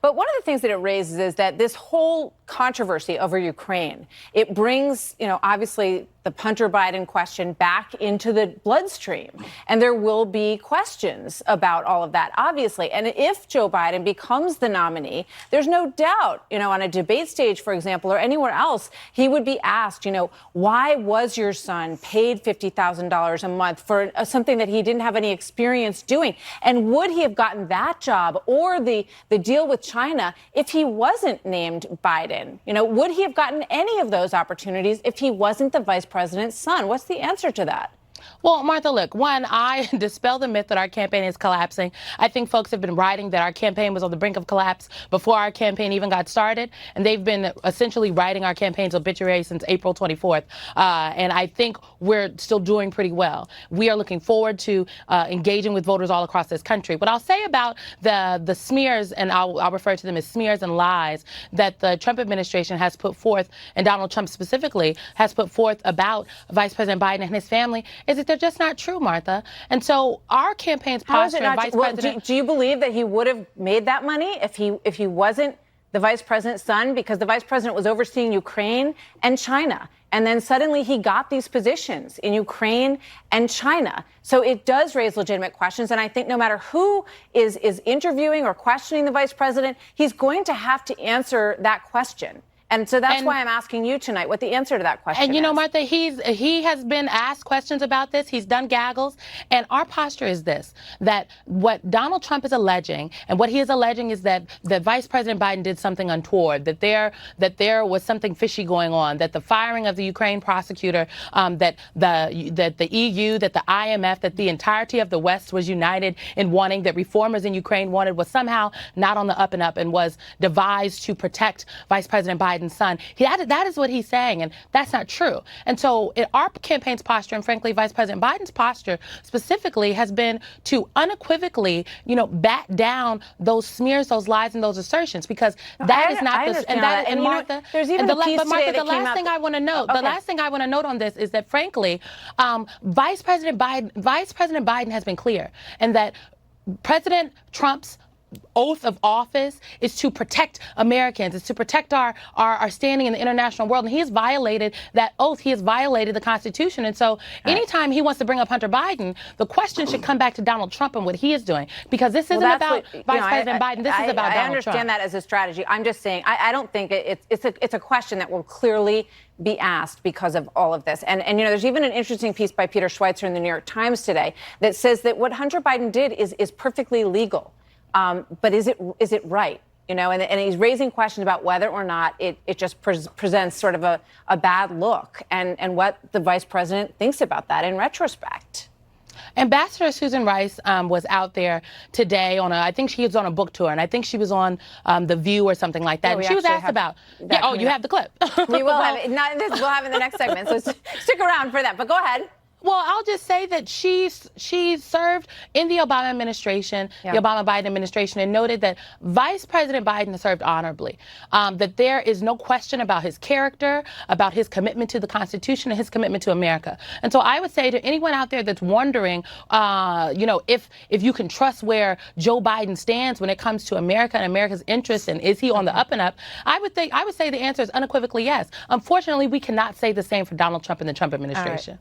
But one of the things that it raises is that this whole controversy over Ukraine, it brings, obviously the Hunter Biden question back into the bloodstream. And there will be questions about all of that, obviously. And if Joe Biden becomes the nominee, there's no doubt, on a debate stage, for example, or anywhere else, he would be asked, why was your son paid $50,000 a month for something that he didn't have any experience doing? And would he have gotten that job or the deal with China if he wasn't named Biden? Would he have gotten any of those opportunities if he wasn't the vice president's son? What's the answer to that? Well, Martha, look, one, I dispel the myth that our campaign is collapsing. I think folks have been writing that our campaign was on the brink of collapse before our campaign even got started. And they've been essentially writing our campaign's obituary since April 24th. And I think we're still doing pretty well. We are looking forward to engaging with voters all across this country. What I'll say about the smears, and I'll refer to them as smears and lies, that the Trump administration has put forth, and Donald Trump specifically has put forth about Vice President Biden and his family, is that they're just not true, Martha. And so our campaign's posture, Vice President... Do you believe that he would have made that money if he wasn't the vice president's son? Because the vice president was overseeing Ukraine and China. And then suddenly he got these positions in Ukraine and China. So it does raise legitimate questions. And I think no matter who is interviewing or questioning the vice president, he's going to have to answer that question. And so that's why I'm asking you tonight what the answer to that question is. And Martha, he has been asked questions about this. He's done gaggles. And our posture is this, that what Donald Trump is alleging, and what he is alleging is that Vice President Biden did something untoward, that there was something fishy going on, that the firing of the Ukraine prosecutor, that the EU, that the IMF, that the entirety of the West was united in wanting, that reformers in Ukraine wanted, was somehow not on the up and up and was devised to protect Vice President Biden's son. That is what he's saying, and that's not true. And so our campaign's posture, and frankly, Vice President Biden's posture specifically, has been to unequivocally, bat down those smears, those lies, and those assertions, because that is not the... And Martha, there's even a piece today the last thing I want to note, the last thing I want to note on this is that, frankly, Vice President Biden has been clear, and that President Trump's oath of office is to protect Americans, is to protect our standing in the international world. And he has violated that oath. He has violated the Constitution. And so anytime he wants to bring up Hunter Biden, the question should come back to Donald Trump and what he is doing. Because this isn't about Vice President Biden. This is about Donald Trump. I understand that as a strategy. I'm just saying, I don't think it's a question that will clearly be asked because of all of this. And there's even an interesting piece by Peter Schweitzer in the New York Times today that says that what Hunter Biden did is perfectly legal. But is it right? And he's raising questions about whether or not it just presents sort of a bad look, and what the vice president thinks about that in retrospect. Ambassador Susan Rice was out there today I think she was on a book tour, and I think she was on The View or something like that. And she was asked about, you have the clip. We will have it. We'll have it in the next segment, so stick around for that. But go ahead. Well, I'll just say that she served in the Obama administration, the Obama-Biden administration, and noted that Vice President Biden served honorably, that there is no question about his character, about his commitment to the Constitution, and his commitment to America. And so I would say to anyone out there that's wondering, if you can trust where Joe Biden stands when it comes to America and America's interests, and is he on the up and up, I would say the answer is unequivocally yes. Unfortunately, we cannot say the same for Donald Trump and the Trump administration.